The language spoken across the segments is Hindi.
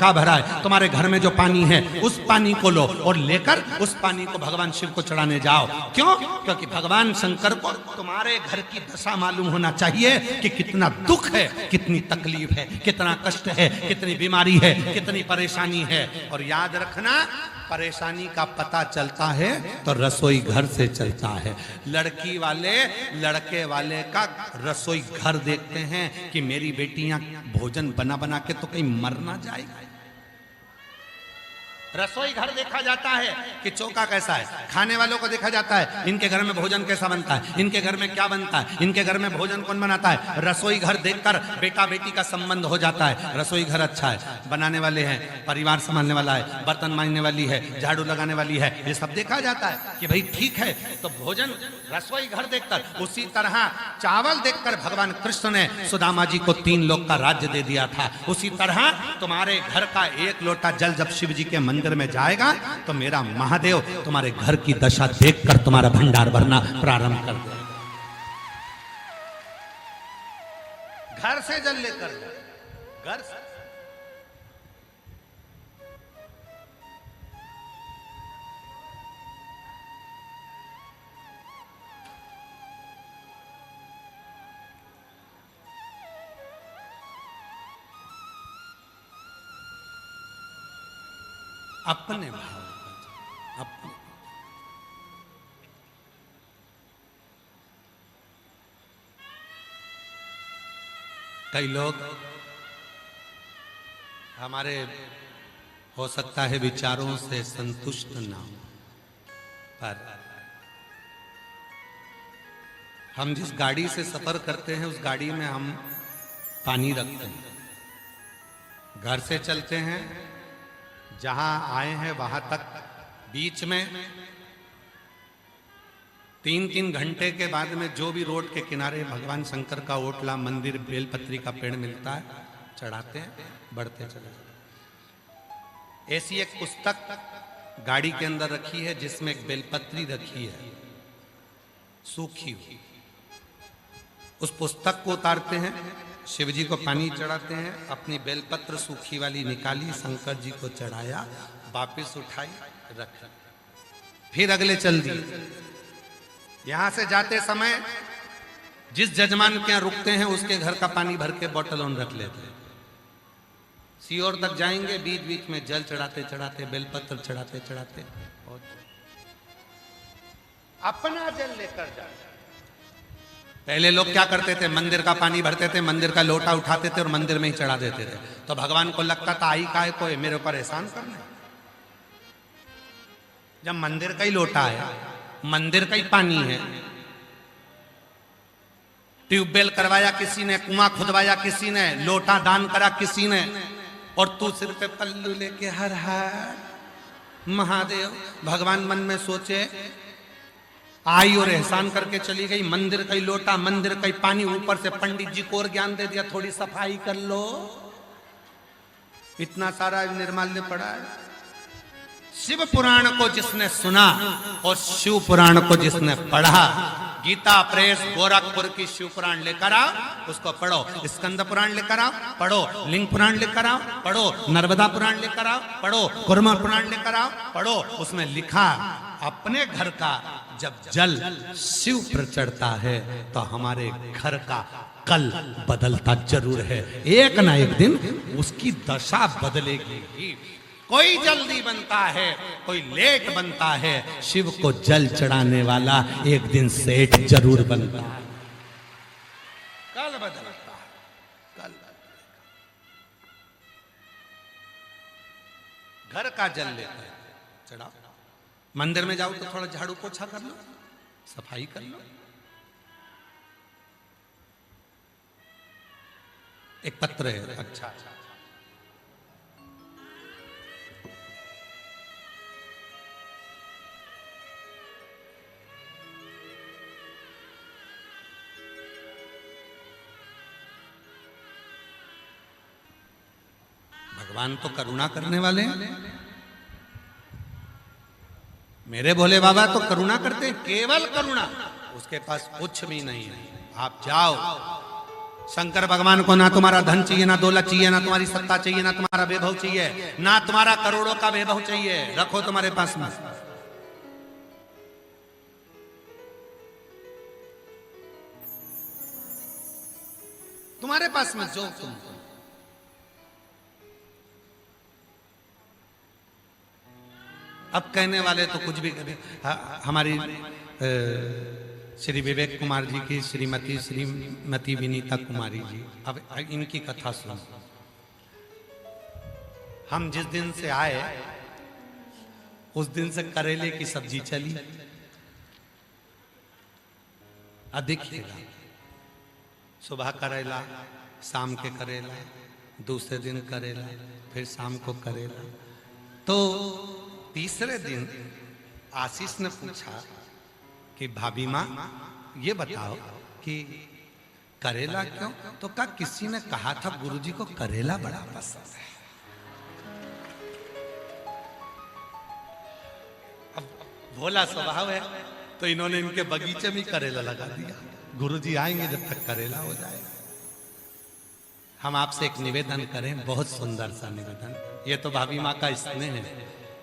मटका भरा है, तुम्हारे घर में जो पानी है उस पानी को लो और लेकर उस पानी को भगवान शिव को चढ़ाने जाओ। क्यों? क्योंकि भगवान शंकर को तुम्हारे घर की दशा मालूम होना चाहिए कि कितना दुख है, कितनी तकलीफ है, कितना कष्ट है, कितनी बीमारी है, कितनी परेशानी है। और याद रखना, परेशानी का पता चलता है तो रसोई घर से चलता है। लड़की वाले लड़के वाले का रसोई घर देखते हैं कि मेरी बेटियां भोजन बना बना के तो कहीं मर ना जाएगी। रसोई घर देखा जाता है कि चौका कैसा है, खाने वालों को देखा जाता है इनके घर में भोजन कैसा बनता है, इनके घर में क्या बनता है, इनके घर में भोजन कौन बनाता है। रसोई घर देखकर बेटा बेटी का संबंध हो जाता है। रसोई घर अच्छा है, बनाने वाले हैं, परिवार संभालने वाला है, बर्तन मांजने वाली है, झाड़ू लगाने वाली है, ये सब देखा जाता है कि भाई ठीक है। तो भोजन रसोई घर देखकर, उसी तरह चावल देखकर भगवान कृष्ण ने सुदामा जी को 3 लोक का राज्य दे दिया था। उसी तरह तुम्हारे घर का 1 लोटा जल जब शिव जी के मंदिर में जाएगा तो मेरा महादेव तुम्हारे घर की दशा देखकर तुम्हारा भंडार भरना प्रारंभ कर देगा। घर से जल लेकर, घर से। अपने भाव, अपने। कई लोग हमारे हो सकता है विचारों से संतुष्ट ना हो, पर हम जिस गाड़ी से सफर करते हैं उस गाड़ी में हम पानी रखते हैं। घर से चलते हैं, जहां आए हैं वहां तक बीच में 3-3 घंटे के बाद में जो भी रोड के किनारे भगवान शंकर का ओटला, मंदिर, बेलपत्री का पेड़ मिलता है, चढ़ाते हैं, बढ़ते चले जाते। ऐसी एक पुस्तक गाड़ी के अंदर रखी है जिसमें एक बेलपत्री रखी है सूखी हुई। उस पुस्तक को उतारते हैं, शिव जी को पानी चढ़ाते हैं, अपनी बेलपत्र सूखी वाली निकाली, शंकर जी को चढ़ाया, वापिस उठाई, रख, फिर अगले चल दिए। यहां से जाते समय जिस जजमान के यहां रुकते हैं उसके घर का पानी भर के बोतल ऑन रख लेते हैं। सीओर तक जाएंगे, बीच बीच में जल चढ़ाते चढ़ाते, बेलपत्र चढ़ाते चढ़ाते, और अपना जल लेकर जाते। पहले लोग क्या करते थे, मंदिर का पानी भरते थे, मंदिर का लोटा उठाते थे और मंदिर में ही चढ़ा देते थे। तो भगवान को लगता था आई काय को मेरे ऊपर एहसान करना। जब मंदिर का ही लोटा है, मंदिर का ही पानी है, ट्यूबवेल करवाया किसी ने, कुआं खुदवाया किसी ने, लोटा दान करा किसी ने, और तू सिर पे पल्लू लेके हर हर महादेव। भगवान मन में सोचे आई और एहसान करके चली गई। मंदिर का ही लोटा, मंदिर का ही पानी, ऊपर से पंडित जी को और ज्ञान दे दिया, थोड़ी सफाई कर लो। इतना सारा निर्माल्य पड़ा है। शिव पुराण को जिसने सुना और शिव पुराण को जिसने पढ़ा, गीता प्रेस गोरखपुर की शिव पुराण लेकर आओ, उसको पढ़ो। स्कंद पुराण लेकर आओ, पढ़ो। लिंग पुराण लेकर आओ, पढ़ो। नर्मदा पुराण लेकर आओ, पढ़ो। कुर्मा पुराण लेकर आओ, पढ़ो। उसमें लिखा अपने घर का जब जल शिव पर चढ़ता है तो हमारे घर का कल बदलता जरूर है। एक ना एक दिन उसकी दशा बदलेगी। कोई जल्दी बनता है, कोई लेट बनता है, शिव को जल चढ़ाने वाला एक दिन सेठ जरूर बनता है। कल बदलता है, कल घर का जल लेकर चढ़ाओ। मंदिर में जाओ तो थोड़ा झाड़ू पोछा कर लो, सफाई कर लो। एक पत्र है, अच्छा भगवान तो करुणा करने वाले हैं। मेरे भोले बाबा तो करुणा करते हैं, केवल करुणा, उसके पास कुछ भी नहीं है। आप जाओ, शंकर भगवान को ना तुम्हारा धन चाहिए, ना दौलत चाहिए, ना तुम्हारी सत्ता चाहिए, ना तुम्हारा वैभव चाहिए, ना तुम्हारा करोड़ों का वैभव चाहिए। रखो तुम्हारे पास में। तुम्हारे पास में जो तुम। अब कहने वाले तो कुछ भी करें। हमारी श्री विवेक कुमार जी की श्रीमती विनीता कुमारी जी, अब इनकी कथा सुनो। हम जिस दिन से आए उस दिन से करेले की सब्जी चली। देखिएगा, सुबह करेला, शाम के करेला, दूसरे दिन करेला, फिर शाम को करेला। तो तीसरे दिन आशीष ने पूछा कि भाभी माँ ये बताओ कि करेला क्यों? तो कहा किसी ने कहा था गुरुजी को करेला बड़ा पसंद है। अब भोला स्वभाव है तो इन्होंने इनके बगीचे में करेला लगा दिया। गुरुजी आएंगे जब तक करेला हो जाएगा। हम आपसे एक निवेदन करें, बहुत सुंदर सा निवेदन। ये तो भाभी माँ का स्नेह है,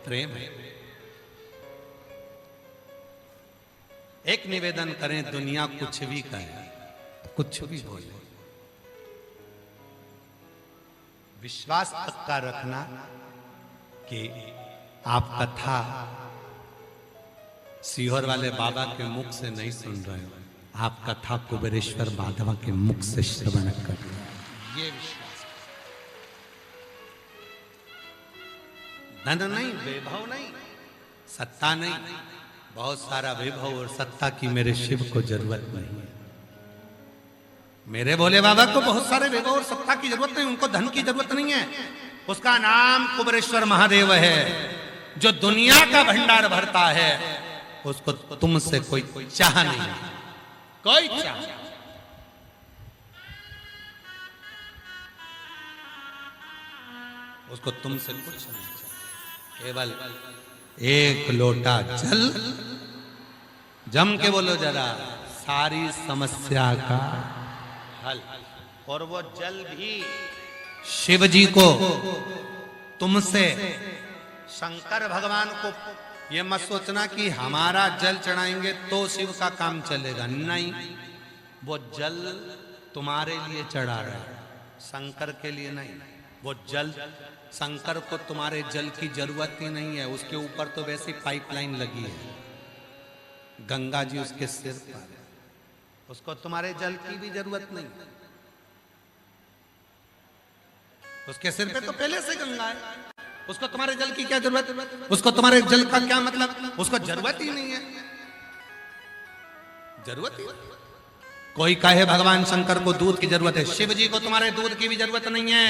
प्रेम है। एक निवेदन करें, दुनिया कुछ भी कहे, कुछ भी बोले, विश्वास पक्का रखना कि आप कथा सीहोर वाले बाबा के मुख से नहीं सुन रहे हो, आप कथा कुबेरेश्वर माधवा के मुख से श्रवण कर रहे हो। ये विश्वास, धन नहीं, वैभव नहीं, सत्ता नहीं, बहुत सारा वैभव और सत्ता की मेरे शिव को जरूरत नहीं है। मेरे भोले बाबा को बहुत सारे वैभव और सत्ता की जरूरत नहीं, उनको धन की जरूरत नहीं है। उसका नाम कुबेरेश्वर महादेव है, जो दुनिया का भंडार भरता है। उसको तुमसे कोई चाह नहीं, कोई चाह। उसको तुमसे कुछ नहीं चाहिए, केवल एक लोटा जल। जम के बोलो जरा, सारी समस्या का हल। और वो जल भी शिव जी को तुमसे, शंकर भगवान को। ये मत सोचना कि हमारा जल चढ़ाएंगे तो शिव का काम चलेगा, नहीं। वो जल तुम्हारे लिए चढ़ा रहा है, शंकर के लिए नहीं। वो जल, शंकर को तुम्हारे जल की जरूरत ही नहीं है। उसके ऊपर तो वैसी पाइपलाइन लगी है, गंगा जी उसके सिर पर है, उसको तुम्हारे जल की भी जरूरत नहीं। उसके सिर पे तो पहले से गंगा है, उसको तुम्हारे जल की क्या जरूरत? उसको तुम्हारे जल का क्या मतलब? उसको जरूरत ही नहीं है, जरूरत ही नहीं। कोई कहे भगवान शंकर को दूध की जरूरत है, शिव जी को तुम्हारे दूध की भी जरूरत नहीं है।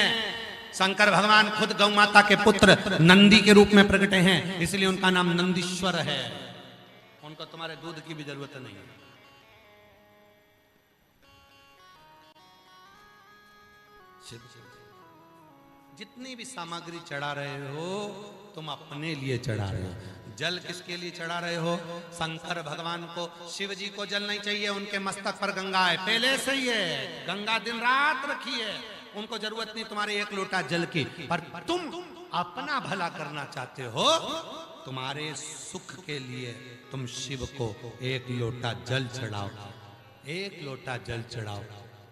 शंकर भगवान खुद गौ माता के पुत्र नंदी के रूप में प्रकटे हैं, इसलिए उनका नाम नंदीश्वर है। उनको तुम्हारे दूध की भी जरूरत नहीं है। जितनी भी सामग्री चढ़ा रहे हो तुम अपने लिए चढ़ा रहे हो। जल किसके लिए चढ़ा रहे हो? शंकर भगवान को। शिव जी को जल नहीं चाहिए, उनके मस्तक पर गंगा है, पहले से ही है। गंगा दिन रात रखी है, उनको जरूरत नहीं तुम्हारे एक लोटा जल की। पर तुम अपना भला करना चाहते हो, तुम्हारे सुख के लिए तुम शिव को एक लोटा जल चढ़ाओ, एक लोटा जल चढ़ाओ।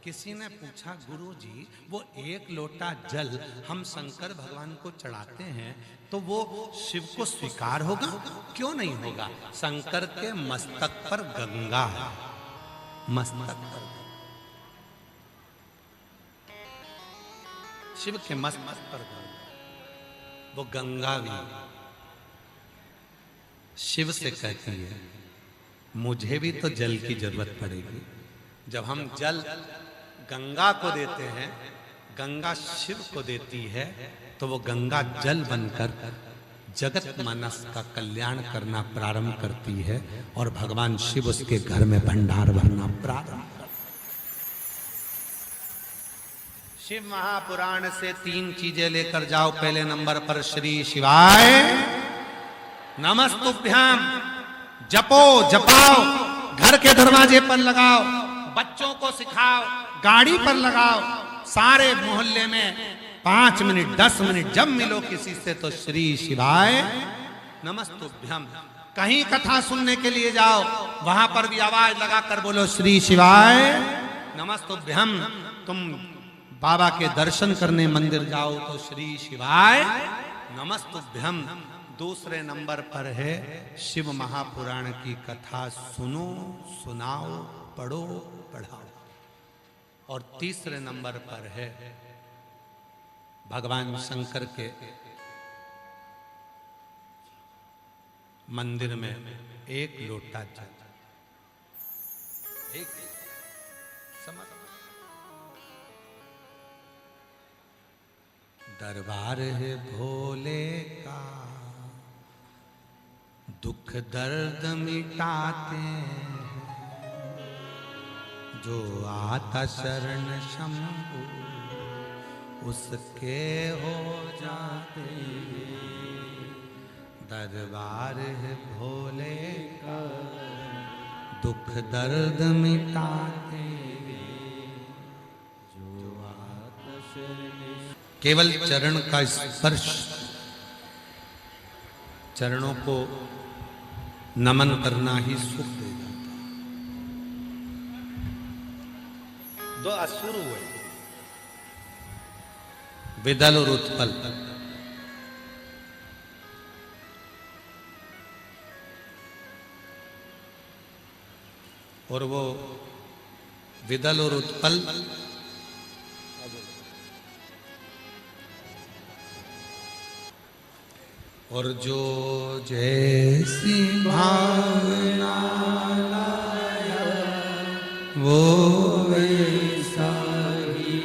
किसी ने पूछा, गुरुजी वो एक लोटा जल हम शंकर भगवान को चढ़ाते हैं तो वो शिव को स्वीकार होगा? क्यों नहीं होगा? शंकर के मस्तक पर गंगा है, मस्तक पर। शिव के मस्तक पर गंगा, वो गंगा भी शिव से कहती है मुझे भी तो जल की जरूरत पड़ेगी। जब हम जल गंगा को देते हैं, गंगा शिव को देती है, तो वो गंगा जल बनकर जगत मानस का कल्याण करना प्रारंभ करती है और भगवान शिव उसके घर में भंडार भरना प्रारंभ करते। शिव महापुराण से 3 चीजें लेकर जाओ। पहले नंबर पर श्री शिवाय नमस्तुभ्याम। जपो, जपाओ, घर के दरवाजे पर लगाओ, बच्चों को सिखाओ, गाड़ी पर लगाओ, सारे मोहल्ले में 5 मिनट 10 मिनट जब मिलो किसी से तो श्री शिवाय नमस्तुभ्यम। कहीं कथा सुनने के लिए जाओ, वहां पर भी आवाज लगाकर बोलो श्री शिवाय नमस्तुभ्यम। तुम बाबा के दर्शन करने मंदिर जाओ तो श्री शिवाय नमस्तुभ्यम। दूसरे नंबर पर है शिव महापुराण की कथा सुनो, सुनाओ, पढ़ो, पढ़ाओ। और तीसरे नंबर पर है भगवान शंकर के मंदिर में एक लोटा जल, एक समझ। दरबार है भोले का, दुख दर्द मिटाते हैं, जो आता शरण शंभु उसके हो जाते। दरबार है भोले का, दुख दर्द मिटाते, जो आता शरण। केवल चरण का स्पर्श, चरणों को नमन करना ही सुख दे जाता। दो असुर हुए, विदल और उत्पल। और वो विदल और उत्पल और जो जैसी भावना लाया वो वैसा ही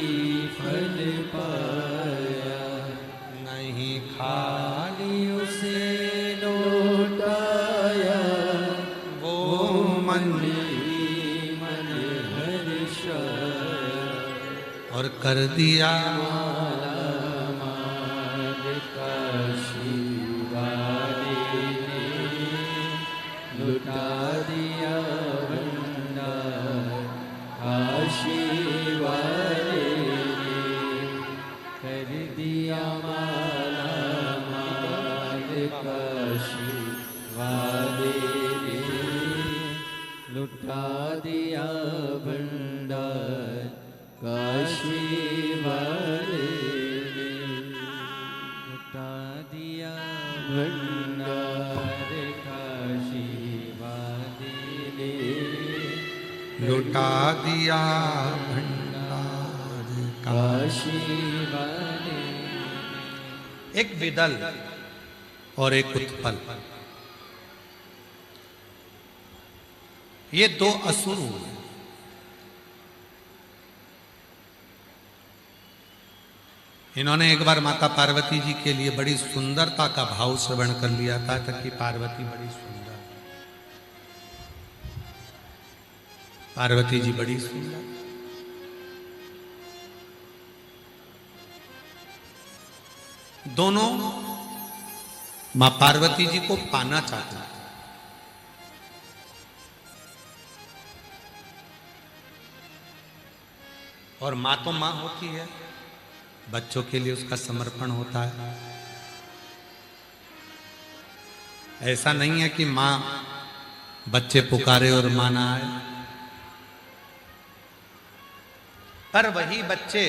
फल पाया। नहीं खाली उसे लौटाया, वो मन मन हर्षाया। और कर दिया लुटा दिया भंडार काशी वाले ने। कर दिया माला माल काशी वाले ने। लुटा दिया भंडार काशी वाले ने। लुटा दिया भंडार काशी लुटा दिया भंडार काशी वाले। एक विदल और एक उत्पल, ये दो असुर हुए। इन्होंने एक बार माता पार्वती जी के लिए बड़ी सुंदरता का भाव श्रवण कर लिया था कि पार्वती बड़ी सुंदर, पार्वती जी बड़ी सुंदर। दोनों मां पार्वती जी को पाना चाहते हैं। और मां तो मां होती है, बच्चों के लिए उसका समर्पण होता है। ऐसा नहीं है कि मां बच्चे पुकारे और मां ना आए। पर वही बच्चे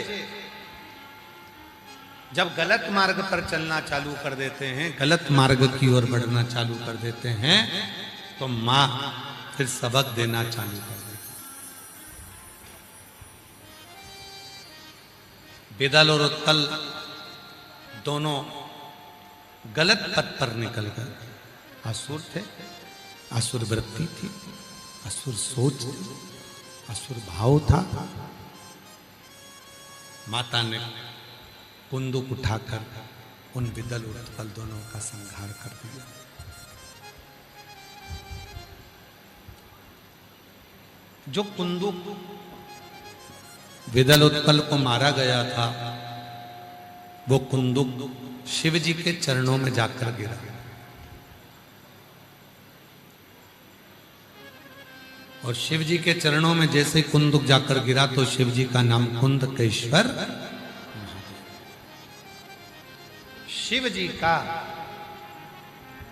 जब गलत मार्ग पर चलना चालू कर देते हैं, गलत मार्ग की ओर बढ़ना चालू कर देते हैं, तो मां फिर सबक देना चालू कर देती है। विदल और उत्पल दोनों गलत पथ पर निकल गए। असुर थे, असुर वृत्ति थी, असुर सोच थी, असुर भाव था। माता ने कुंदुक उठाकर उन विदल और उत्पल दोनों का संहार कर दिया। जो कुंदुक विदल उत्पल को मारा गया था, वो कुंदुक शिव जी के चरणों में जाकर गिरा। और शिव जी के चरणों में जैसे कुंदक जाकर गिरा तो शिव जी का नाम कुंदकेश्वर। शिव जी का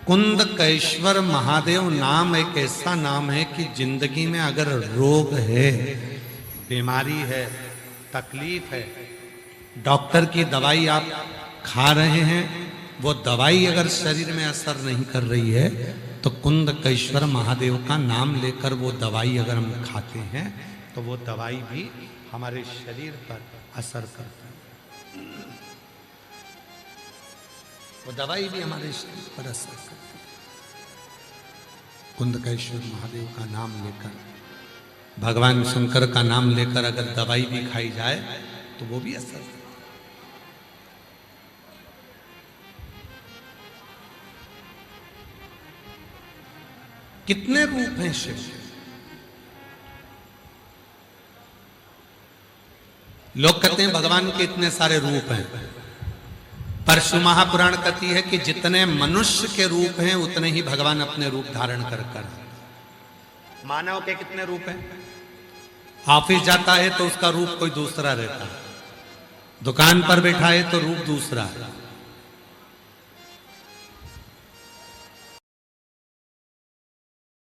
कुंदकेश्वर महादेव नाम एक ऐसा नाम है कि जिंदगी में अगर रोग है, बीमारी है, तकलीफ है, डॉक्टर की दवाई आप खा रहे हैं, वो दवाई अगर शरीर में असर नहीं कर रही है तो कुंदकेश्वर महादेव का नाम लेकर वो दवाई अगर हम खाते हैं तो वो दवाई भी हमारे शरीर पर असर करती है। वो दवाई भी हमारे शरीर पर असर करती है। कुंदकेश्वर महादेव का नाम लेकर, भगवान शंकर का नाम लेकर अगर दवाई भी खाई जाए तो वो भी असर करती है। कितने रूप हैं शिव? लोग कहते हैं भगवान के इतने सारे रूप हैं, पर शिव महापुराण कहती है कि जितने मनुष्य के रूप हैं उतने ही भगवान अपने रूप धारण कर। मानव के कितने रूप हैं? ऑफिस जाता है तो उसका रूप कोई दूसरा रहता है, दुकान पर बैठा है तो रूप दूसरा है,